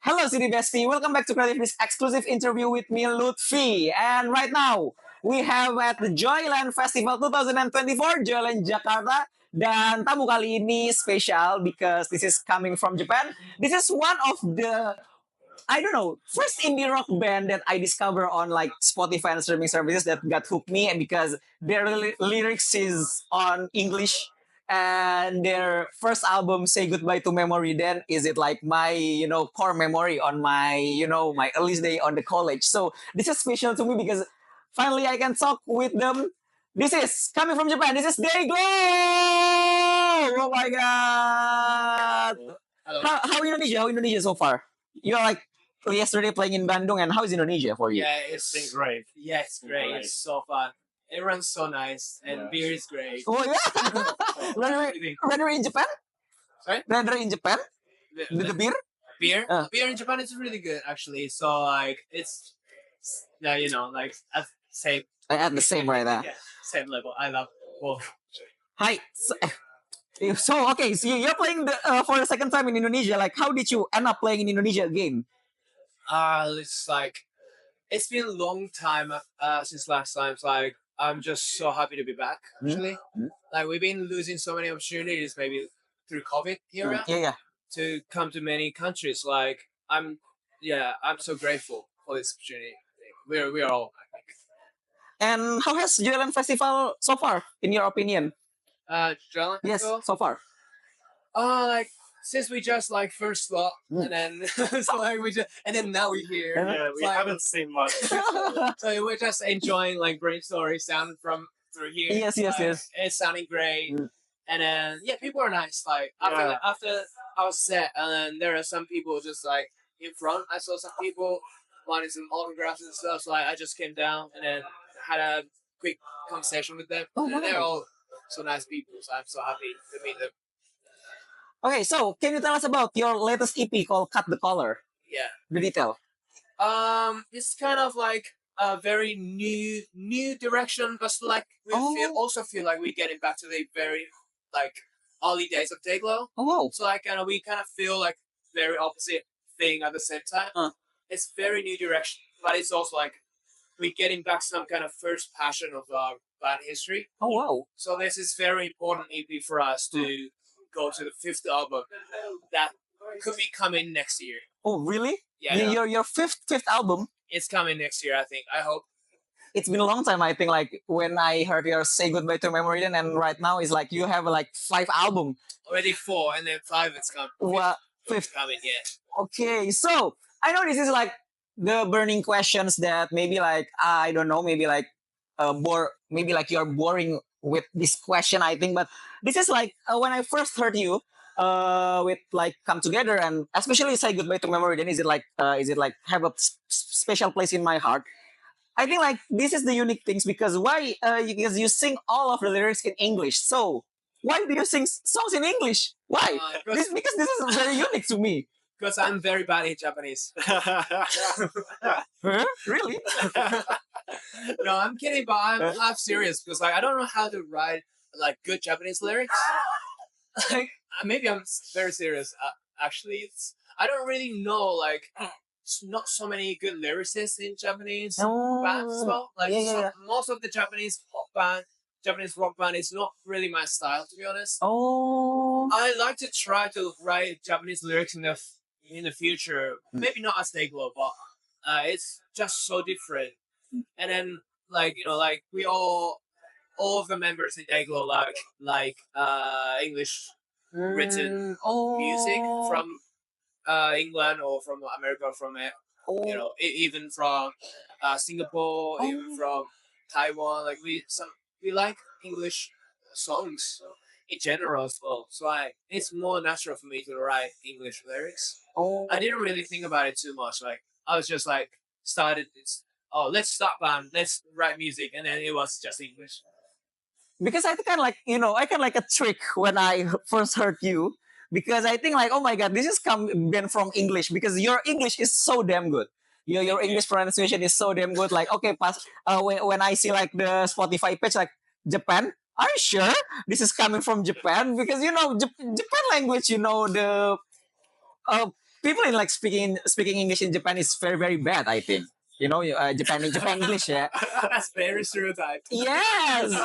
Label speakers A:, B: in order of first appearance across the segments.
A: Hello, City Bestie. Welcome back to CreativeDisc exclusive interview with me, Luthfi. And right now, we have at the Joyland Festival 2024, Joyland Jakarta. Dan tamu kali ini spesial because this is coming from Japan. This is one of the, I don't know, first indie rock band that I discover on like Spotify and streaming services that got hooked me, and because their lyrics is on English and their first album Say Goodbye to Memory, then is it like my core memory on my my earliest day on the college. So this is special to me because finally I can talk with them. This is coming from Japan. This is DYGL. Oh my god.
B: Hello.
A: How Indonesia? How Indonesia so far? You're like yesterday playing in Bandung, and how is Indonesia for you?
B: Yeah, it's
C: Great.
B: Yeah, it's great. It's so fun. Everyone's so nice, and beer is great.
A: Oh yeah. When you're in Japan?
B: Sorry?
A: When you're in Japan? The beer?
B: Beer?
A: Uh.
B: Beer in Japan is really good, actually. So like, it's like at same.
A: At the same right now.
B: Yeah, same level. I love both.
A: Hi. So okay, so you're playing for the second time in Indonesia. Like, how did you end up playing in Indonesia again?
B: It's like it's been a long time since last time. So like, I'm just so happy to be back. Actually, like we've been losing so many opportunities, maybe through COVID here,
A: Yeah.
B: to come to many countries. Like I'm so grateful for this opportunity. We're all, I think.
A: And how has Joyland Festival so far, in your opinion?
B: Jalan
A: Yes,
B: Festival?
A: so far.
B: Like since we just like first saw, and then so like and then now we're here.
C: Yeah, we
B: Like-
C: haven't seen much.
B: So we're just enjoying like great stories sounding from through here.
A: Yes, yes,
B: Like,
A: yes.
B: It's sounding great, and then people are nice. Like
C: Yeah.
B: after our set, and then there are some people just like in front. I saw some people wanting some autographs and stuff. So I just came down and then had a quick conversation with them.
A: Oh,
B: And they're
A: wow.
B: all so nice people. So I'm so happy to meet them.
A: Okay, so can you tell us about your latest EP called Cut the Color?
B: Yeah.
A: The detail.
B: It's kind of like a very new direction, but like we also feel like we're getting back to the very like early days of DYGL.
A: Oh wow.
B: So like we kind of feel like very opposite thing at the same time. It's very new direction, but it's also like we're getting back some kind of first passion of our band history.
A: Oh wow.
B: So this is very important EP for us to go to the 5th album that could be coming next year.
A: Oh really?
B: Yeah,
A: Your fifth album.
B: it's coming next year. I think. I hope.
A: It's been a long time. I think like when I heard your Say Goodbye to Memory, then and right now it's like you have like 5 album.
B: Already 4, and then 5 it's coming.
A: What? 5th.
B: Coming, yeah.
A: Okay, so I know this is like the burning questions that maybe like I don't know, maybe like maybe like you're boring with this question, I think, but this is like when I first heard you with like Come Together and especially Say Goodbye to Memory, then is it like have a special place in my heart? I think like this is the unique things because why because you sing all of the lyrics in English. So why do you sing songs in English? Why? Because this is very unique to me.
B: Because I'm very bad at Japanese.
A: Huh? Really?
B: No, I'm kidding, but I'm serious because like I don't know how to write like good Japanese lyrics. Like maybe I'm very serious. Actually, I don't really know like not so many good lyricists in Japanese bands as well. Like most of the Japanese rock band is not really my style, to be honest.
A: Oh.
B: I like to try to write Japanese lyrics in the future. Maybe not as DYGL, but it's just so different. And then like we all of the members in DYGL like English written music from England or from America, or from even from Singapore, even from Taiwan. Like we like English songs in general as well. So it's more natural for me to write English lyrics. I didn't really think about it too much. Like I was just like let's start band, let's write music, and then it was just English.
A: Because I think I like a trick when I first heard you. Because I think like, oh my god, this is been from English because your English is so damn good. Your English pronunciation is so damn good. Like okay, when I see like the Spotify page like Japan, are you sure this is coming from Japan? Because Japan language, the people in like speaking English in Japan is very bad. I think Japan English, yeah.
B: That's very stereotyped.
A: Yes,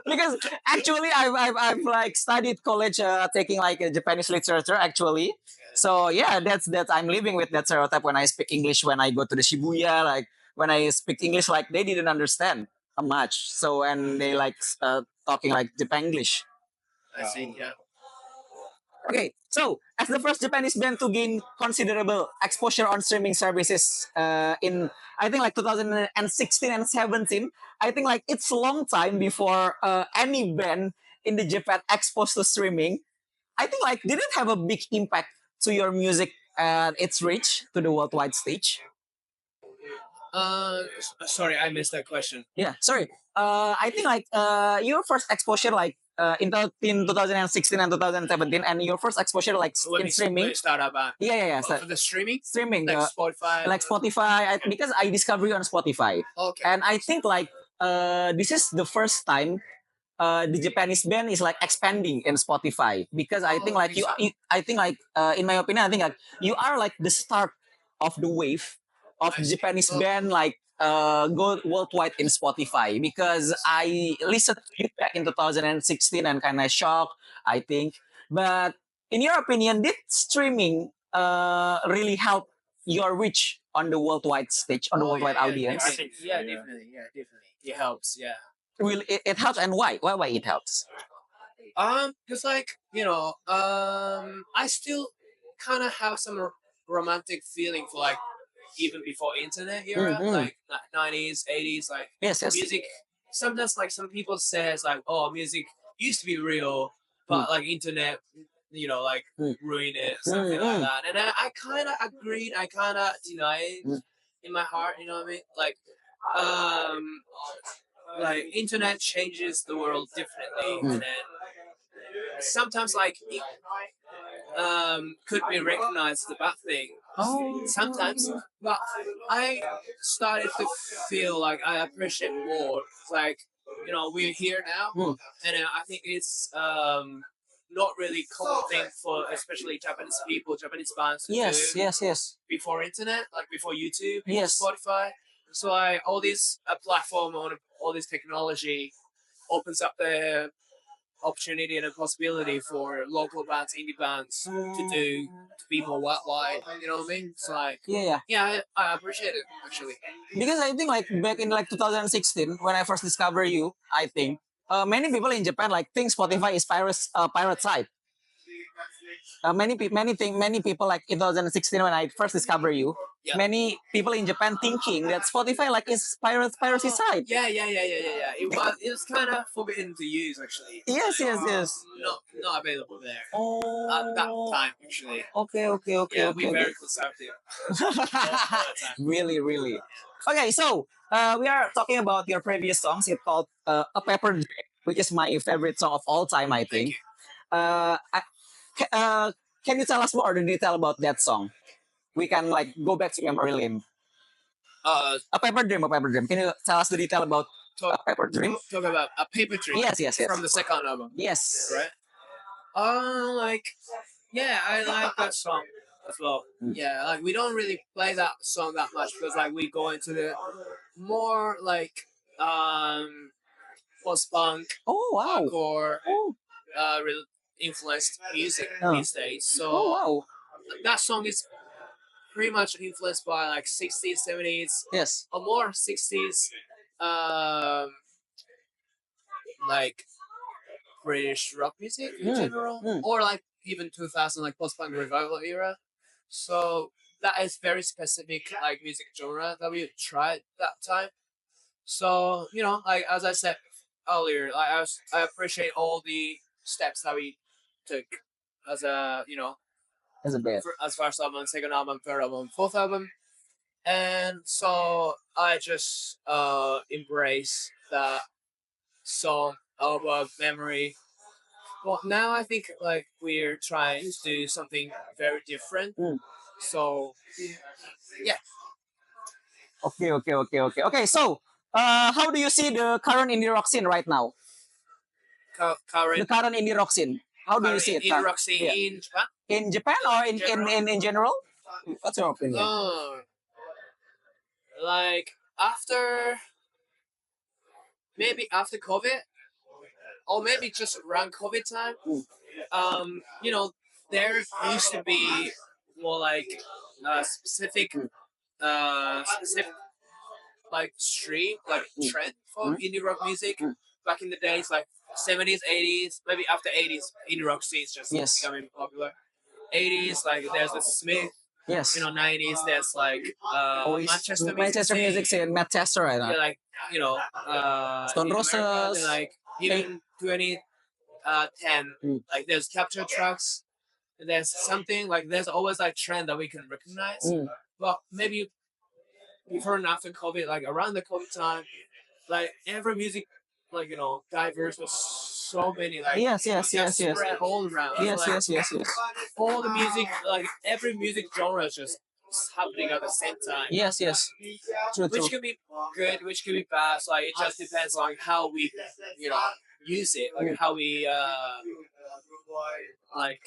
A: because actually I've like studied college taking like Japanese literature actually. So yeah, that's I'm living with that stereotype when I speak English when I go to the Shibuya, like when I speak English, like they didn't understand much. So and they like talking like Japan English.
B: I see. Yeah.
A: Okay, so as the first Japanese band to gain considerable exposure on streaming services in I think like 2016 and 17, I think like it's a long time before any band in the Japan exposed to streaming. I think like did it have a big impact to your music and its reach to the worldwide stage?
B: Sorry, I missed that question.
A: Yeah, sorry. I think like your first exposure like in 2016 and 2017, and your first exposure like in streaming.
B: Let me start about.
A: Yeah. So,
B: For the streaming,
A: streaming,
B: like Spotify.
A: like Spotify, because I discovered you on Spotify,
B: Okay.
A: and I think like this is the first time the Japanese band is like expanding in Spotify, because I think like I think like in my opinion, I think like you are like the start of the wave of Japanese band like go worldwide in Spotify, because I listened to you back in 2016 and kind of shocked, I think. But in your opinion, did streaming really help your reach on the worldwide stage, on the worldwide audience?
B: Definitely. Yeah, definitely. It helps. Yeah.
A: Will it helps, and why? Why it helps?
B: Because like I still kind of have some romantic feeling for like even before internet era, like 90s, 80s, like
A: Yes.
B: music. Sometimes like some people says like, oh, music used to be real, but like internet, like ruin it, something like that. And I kind of agreed. I kind of deny it in my heart. You know what I mean? Like internet changes the world differently, and then sometimes like it, could be recognized as a bad thing. Sometimes, but I started to feel like I appreciate more. Like we're here now, and I think it's not really common thing for especially Japanese people, Japanese bands to do
A: Yes.
B: before internet, like before YouTube,
A: Yes.
B: Spotify. So all this platform on all this technology opens up the opportunity and a possibility for local bands, indie bands to be more worldwide. You know what I mean? It's like
A: Yeah.
B: I appreciate it actually.
A: Because I think like back in like 2016 when I first discovered you, I think many people in Japan like think Spotify is pirate site. Many people like in 2016 when I first discovered you, many people in Japan thinking that Spotify like is piracy site.
B: Yeah. It was kind of forbidden to use actually.
A: Yes.
B: Not available there
A: Oh.
B: at that time actually.
A: Okay.
B: Yeah, we're very conservative.
A: Really. Okay, so we are talking about your previous songs. It's called "A Pepper Drink," which is my favorite song of all time, I think. Uh, I, can you tell us more the detail about that song? We can like go back to memory lane. A Pepper Dream, A Pepper Dream. Can you tell us the detail about A Pepper Dream?
B: Talk about a paper dream.
A: Yes.
B: From the second album.
A: Yes.
B: Right. I like that song as well. Yeah, like we don't really play that song that much because like we go into the more like post punk, hardcore, influenced music these days. So that song is pretty much influenced by like 60s, 70s,
A: Yes.
B: or more 60s, like British rock music in general, or like even 2000 like post punk revival era. So that is very specific like music genre that we tried that time. So like as I said earlier, like I appreciate all the steps that we took as a
A: As a band.
B: as first album, second album, third album, fourth album, and so I just embrace that song album memory. Well, now I think like we're trying to do something very different. So yeah.
A: Okay. So, how do you see the current indie rock scene right now? The
B: Current
A: current indie rock scene. How do you see it?
B: in rock scene
A: Yeah.
B: in Japan?
A: In Japan or in general? What's your opinion?
B: Like after maybe after COVID, or maybe just around COVID time. You know, there used to be more like specific specific like stream like trend for indie rock music back in the days, like 70s, 80s, maybe after 80s, indie rock scene is just
A: Yes.
B: becoming popular. 80s, like there's the Smith.
A: Yes.
B: 90s, there's like Manchester
A: Manchester music scene, Manchester right now.
B: Yeah, like
A: Stone
B: in America,
A: Roses.
B: they're like even 2010, like there's capture tracks. There's something like there's always like trend that we can recognize. But maybe before and after COVID, like around the COVID time, like every music, like diverse with so many like just spread all around.
A: Yes,
B: So, like,
A: yes.
B: all the music, like every music genre is just happening at the same time.
A: Yes. True.
B: Which can be good, which can be bad. So, like it just depends on how we, use it, like how we like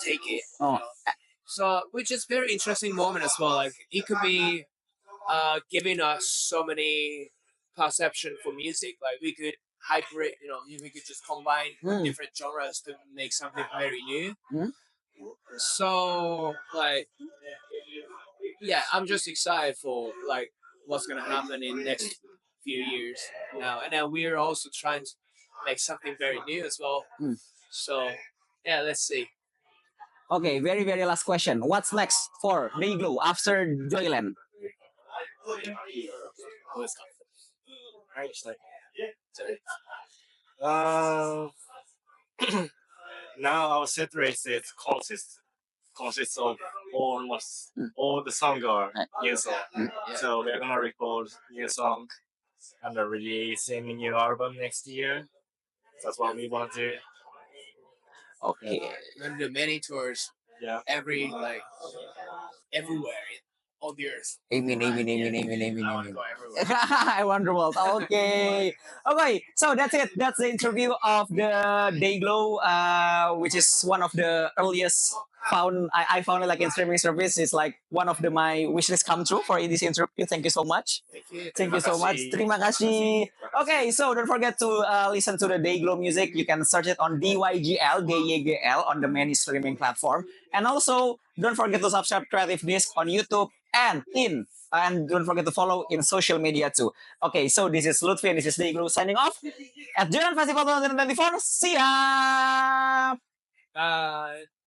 B: take it.
A: Oh.
B: So, which is very interesting moment as well. Like it could be giving us so many perception for music. Like we could hybrid, we could just combine different genres to make something very new. So like, yeah, I'm just excited for like what's gonna happen in the next few years now, and then we're also trying to make something very new as well. So yeah, let's see.
A: Okay, very last question. What's next for DYGL after Joyland?
C: Uh, now our set list is consists of almost all the songs are new song. So we're gonna record new song and releasing a new album next year. That's what we want to do.
A: Okay.
B: We're gonna do many tours.
C: Yeah.
B: Everywhere on the earth.
A: Amen.
B: I wanna go everywhere.
A: I Wonderworld. Okay. Okay. So that's it. That's the interview of the DYGL, which is one of the earliest I found it like in streaming service. It's like one of my wish list come true for this interview. Thank you so much.
B: Thank you.
A: Thank you so much. Terima kasih. Okay, so don't forget to listen to the DYGL music. You can search it on DYGL, DYGL on the many streaming platform. And also, don't forget to subscribe CreativeDisc on YouTube and don't forget to follow in social media too. Okay, so this is Luthfi and this is DYGL signing off at Jalan Festival 2024. See ya!
B: Bye.